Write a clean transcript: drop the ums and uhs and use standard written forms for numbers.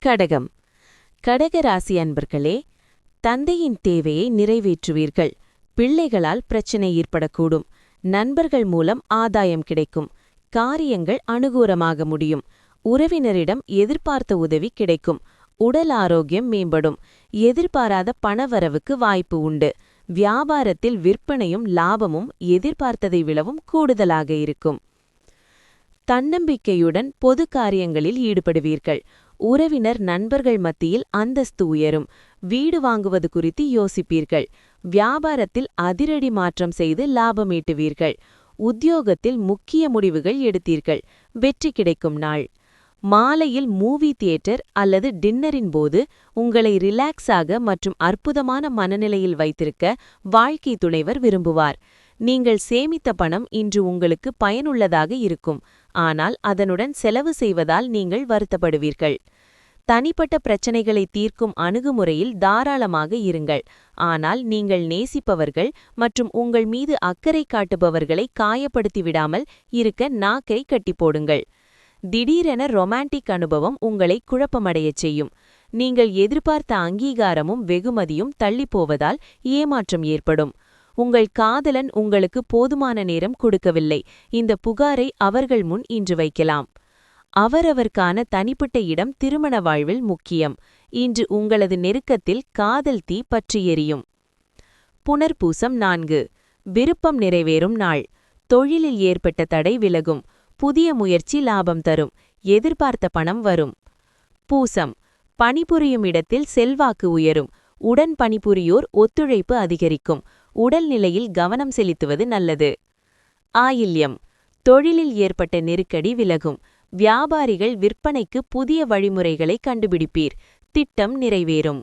கடகம். கடக ராசி அன்பர்களே, தந்தையின் தேவையை நிறைவேற்றுவீர்கள். பிள்ளைகளால் பிரச்சனை ஏற்படக்கூடும். நண்பர்கள் மூலம் ஆதாயம் கிடைக்கும். காரியங்கள் அனுகூலமாக முடியும். உறவினரிடம் எதிர்பார்த்த உதவி கிடைக்கும். உடல் ஆரோக்கியம் மேம்படும். எதிர்பாராத பணவரவுக்கு வாய்ப்பு உண்டு. வியாபாரத்தில் விற்பனையும் லாபமும் எதிர்பார்த்ததை விடவும் கூடுதலாக இருக்கும். தன்னம்பிக்கையுடன் பொது காரியங்களில் ஈடுபடுவீர்கள். உறவினர் நண்பர்கள் மத்தியில் அந்தஸ்து உயரும். வீடு வாங்குவது குறித்து யோசிப்பீர்கள். வியாபாரத்தில் அதிரடி மாற்றம் செய்து லாபம் ஈட்டுவீர்கள். உத்தியோகத்தில் முக்கிய முடிவுகள் எடுத்தீர்கள். வெற்றி கிடைக்கும் நாள். மாலையில் மூவி தியேட்டர் அல்லது டின்னரின் போது உங்களை ரிலாக்ஸாக மற்றும் அற்புதமான மனநிலையில் வைத்திருக்க வாழ்க்கை துணைவர் விரும்புவார். நீங்கள் சேமித்த பணம் இன்று உங்களுக்கு பயனுள்ளதாக இருக்கும். ஆனால் அதனுடன் செலவு செய்வதால் நீங்கள் வருத்தப்படுவீர்கள். தனிப்பட்ட பிரச்சனைகளை தீர்க்கும் அணுகுமுறையில் தாராளமாக இருங்கள். ஆனால் நீங்கள் நேசிப்பவர்கள் மற்றும் உங்கள் மீது அக்கறை காட்டுபவர்களை காயப்படுத்தி விடாமல் இருக்க நாக்கை கட்டி போடுங்கள். திடீரென ரொமான்டிக் அனுபவம் உங்களை குழப்பமடையச் செய்யும். நீங்கள் எதிர்பார்த்த அங்கீகாரமும் வெகுமதியும் தள்ளிப்போவதால் ஏமாற்றம் ஏற்படும். உங்கள் காதலன் உங்களுக்கு போதுமான நேரம் கொடுக்கவில்லை. இந்த புகாரை அவர்கள் முன் இன்று வைக்கலாம். அவரவர்க்கான தனிப்பட்ட இடம் திருமண வாழ்வில் முக்கியம். இன்று உங்களது நெருக்கத்தில் காதல் தீ பற்றி எரியும். புனர்பூசம் 4. விருப்பம் நிறைவேறும் நாள். தொழிலில் ஏற்பட்ட தடை விலகும். புதிய முயற்சி லாபம் தரும். எதிர்பார்த்த பணம் வரும். பூசம். பணிபுரியும் இடத்தில் செல்வாக்கு உயரும். உடன் பணிபுரியோர் ஒத்துழைப்பு அதிகரிக்கும். உடல்நிலையில் கவனம் செலுத்துவது நல்லது. ஆயில்யம். தொழிலில் ஏற்பட்ட நெருக்கடி விலகும். வியாபாரிகள் விற்பனைக்கு புதிய வழிமுறைகளை கண்டுபிடிப்பீர். திட்டம் நிறைவேறும்.